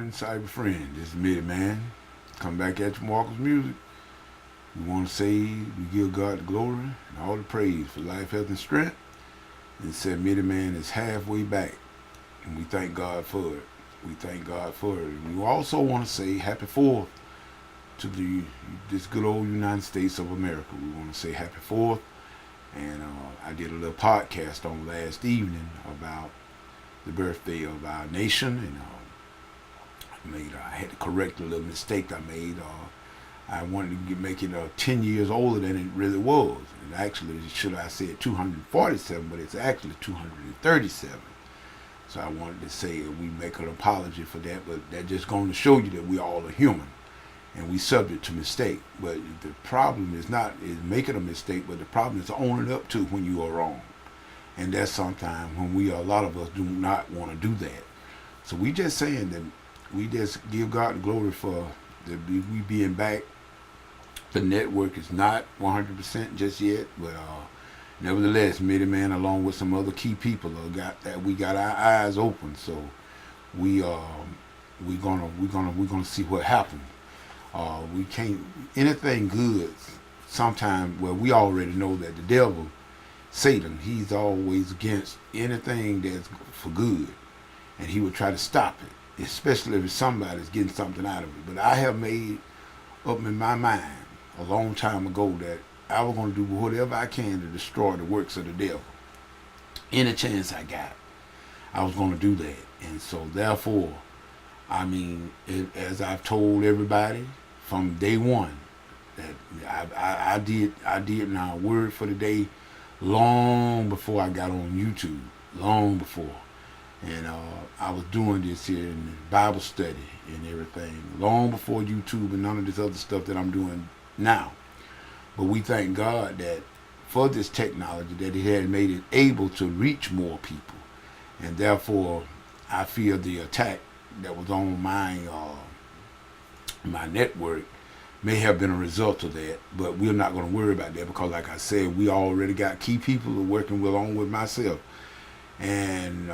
morning, cyber friend. This is Midiman. Come back at you, Marcus Music. We want to say we give God the glory and all the praise for life, health, and strength. And said Midiman is halfway back, and we thank God for it. We thank God for it. And we also want to say happy 4th to this good old United States of America. We want to say happy 4th. And I did a little podcast on last evening about the birthday of our nation, and I had to correct a little mistake I made. I wanted to make it 10 years older than it really was. And actually, should I say 247, but it's actually 237. So I wanted to say we make an apology for that, but that's just going to show you that we all are human and we subject to mistake. But the problem is not making a mistake, but the problem is owning up to when you are wrong. And that's sometimes when a lot of us do not want to do that. So we just saying that we just give God the glory for we being back. The network is not 100% just yet, but nevertheless, Midiman, along with some other key people, we got our eyes open. So we're gonna see what happens. We can't anything good. Sometimes, well, we already know that the devil, Satan, he's always against anything that's for good, and he would try to stop it, especially if somebody's getting something out of it. But I have made up in my mind a long time ago that I was going to do whatever I can to destroy the works of the devil. Any chance I got, I was going to do that. And so therefore, as I've told everybody from day one, that I did my word for the day long before I got on YouTube, long before. And I was doing this here in Bible study and everything long before YouTube and none of this other stuff that I'm doing now. But we thank God that for this technology that it had made it able to reach more people. And therefore, I feel the attack that was on my network may have been a result of that, but we're not going to worry about that because, like I said, we already got key people working along with myself, and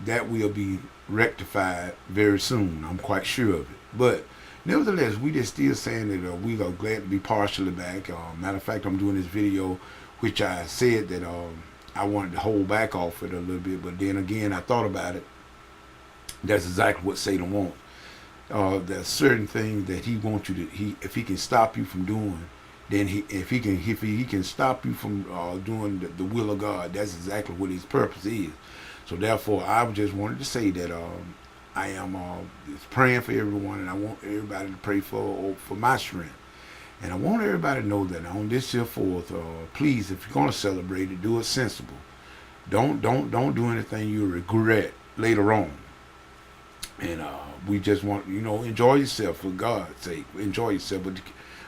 that will be rectified very soon. I'm quite sure of it. But nevertheless, we just still saying that we are glad to be partially back. Matter of fact, I'm doing this video, which I said that I wanted to hold back off it a little bit, but then again, I thought about it. That's exactly what Satan wants. There's certain things that he wants you to. If he can stop you from doing, then if he can stop you from doing the will of God, that's exactly what his purpose is. So therefore, I just wanted to say that I am praying for everyone, and I want everybody to pray for my strength. And I want everybody to know that on this here 4th, please, if you're gonna celebrate it, do it sensible. Don't do anything you regret later on. And we just want, enjoy yourself for God's sake. Enjoy yourself,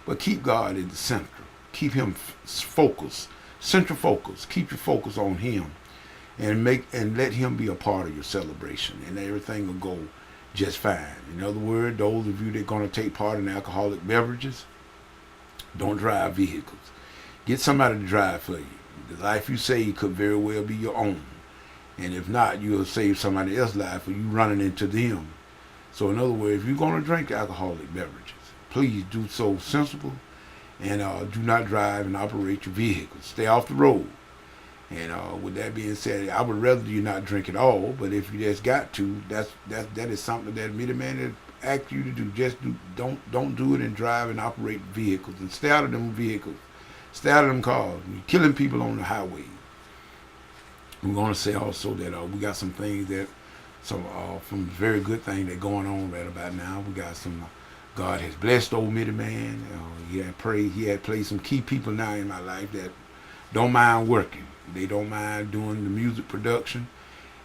but keep God in the center. Keep him focused, central focus. Keep your focus on him, and let him be a part of your celebration, and everything will go just fine. In other words, those of you that are going to take part in alcoholic beverages, don't drive vehicles. Get somebody to drive for you. The life you save could very well be your own. And if not, you'll save somebody else's life for you running into them. So in other words, if you're going to drink alcoholic beverages, please do so sensible, and do not drive and operate your vehicle. Stay off the road. And with that being said, I would rather you not drink at all. But if you just got to, that is something that Midiman asked you to do. Just don't do it and drive and operate vehicles, and stay out of them vehicles. Stay out of them cars. You're killing people on the highway. I'm going to say also that we got some things that some very good things that going on right about now. We got some. God has blessed old Midiman. He had played some key people now in my life that don't mind working. They don't mind doing the music production,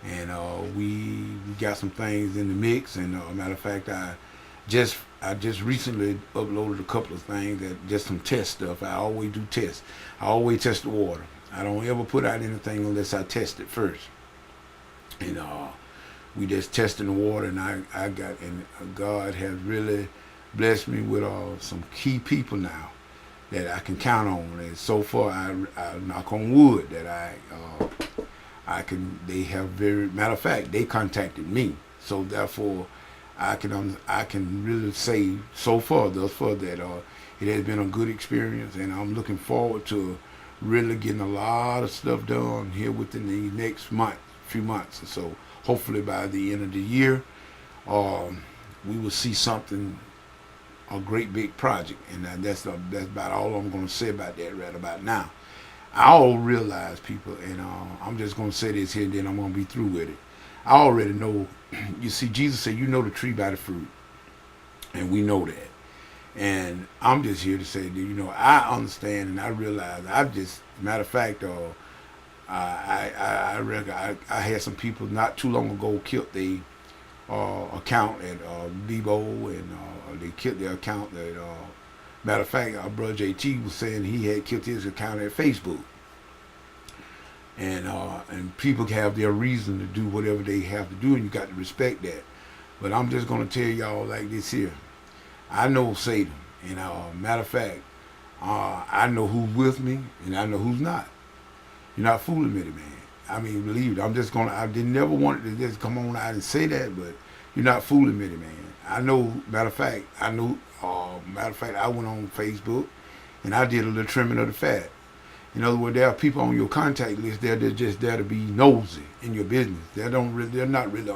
and we got some things in the mix. And matter of fact, I just recently uploaded a couple of things that just some test stuff. I always do tests. I always test the water. I don't ever put out anything unless I test it first. And we just testing the water, and God has really blessed me with some key people now that I can count on. And so far, I knock on wood that I can. They have matter of fact, they contacted me. So therefore, I can really say so far, thus far, that it has been a good experience, and I'm looking forward to really getting a lot of stuff done here within the next few months, and so hopefully by the end of the year, um, we will see something, a great big project, and that's about all I'm going to say about that right about now. I all realize, people, and I'm just going to say this here, and then I'm going to be through with it. I already know. You see, Jesus said, "You know the tree by the fruit," and we know that. And I'm just here to say that I understand and I realize. I've just matter of fact, I had some people not too long ago killed their account at Bebo, and they killed their account at. Matter of fact, our brother JT was saying he had killed his account at Facebook, and people have their reason to do whatever they have to do, and you got to respect that. But I'm just gonna tell y'all like this here. I know Satan, and matter of fact, I know who's with me, and I know who's not. You're not fooling me, man. I mean, believe it. I'm just gonna. I didn't never wanted to just come on out and say that, but you're not fooling me, man. I know. Matter of fact, I know. Matter of fact, I went on Facebook, and I did a little trimming of the fat. In other words, there are people on your contact list there that's just there to be nosy in your business. They're not really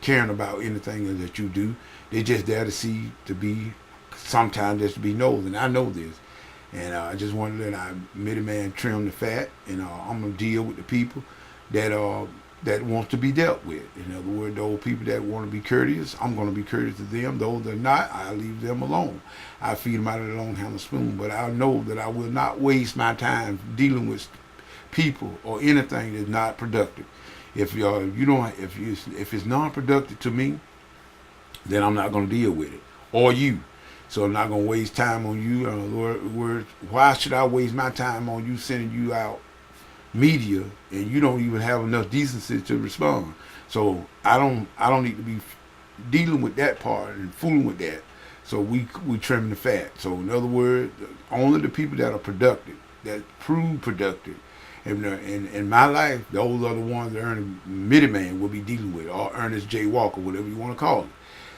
caring about anything that you do. They're just there to see, to be, sometimes just to be nosy. And I know this. And I just wanted to let our middleman trim the fat, and I'm gonna deal with the people that wants to be dealt with. In other words, those people that want to be courteous, I'm going to be courteous to them. Those that are not, I leave them alone. I feed them out of their own hand and spoon. But I know that I will not waste my time dealing with people or anything that's not productive. If if it's non-productive to me, then I'm not going to deal with it, or you. So I'm not going to waste time on you. Why should I waste my time on you, sending you out media, and you don't even have enough decency to respond? So I don't need to be dealing with that part and fooling with that. So we trimming the fat. So in other words, only the people that are productive, that prove productive in my life, those are the ones that Ernest Midiman will be dealing with, or Ernest J. Walker, whatever you want to call it.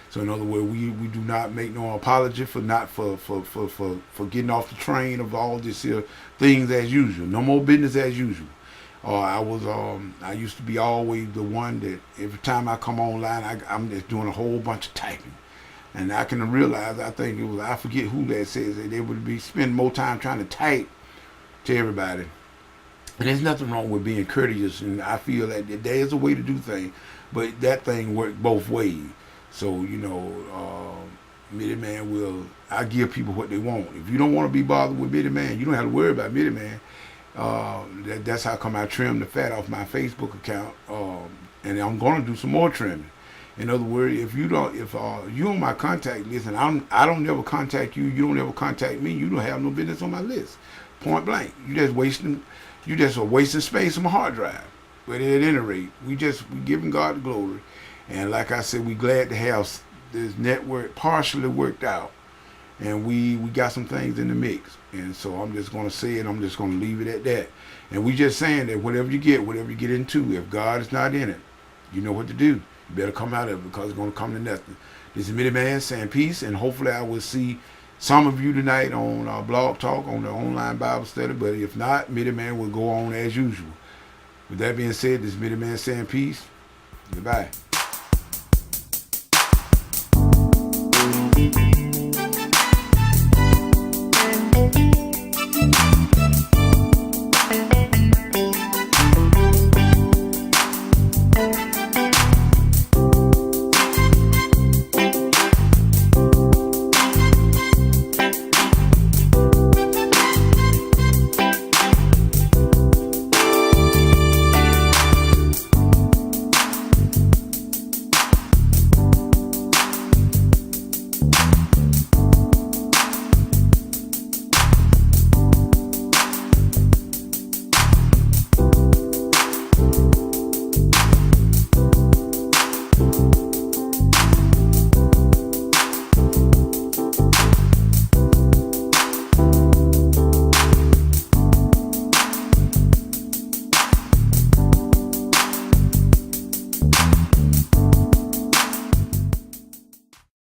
So in other words, we do not make no apology for getting off the train of all this here things as usual. No more business as usual. I used to be always the one that every time I come online, I'm just doing a whole bunch of typing. And I can realize, I think it was, I forget who that says that they would be spending more time trying to type to everybody. And there's nothing wrong with being courteous, and I feel that there is a way to do things, but that thing worked both ways. So, Midiman I give people what they want. If you don't want to be bothered with Midiman, you don't have to worry about Midiman. That's how come I trimmed the fat off my Facebook account, and I'm going to do some more trimming. In other words, if you on my contact list and I don't never contact you, you don't ever contact me, you don't have no business on my list. Point blank. You just are wasting space on my hard drive. But at any rate, we giving God the glory. And like I said, we glad to have this network partially worked out. And we got some things in the mix. And so I'm just going to say it. I'm just going to leave it at that. And we just saying that whatever you get into, if God is not in it, you know what to do. You better come out of it, because it's going to come to nothing. This is Midiman saying peace. And hopefully I will see some of you tonight on Blog Talk, on the online Bible study. But if not, Midiman will go on as usual. With that being said, this is Midiman saying peace. Goodbye.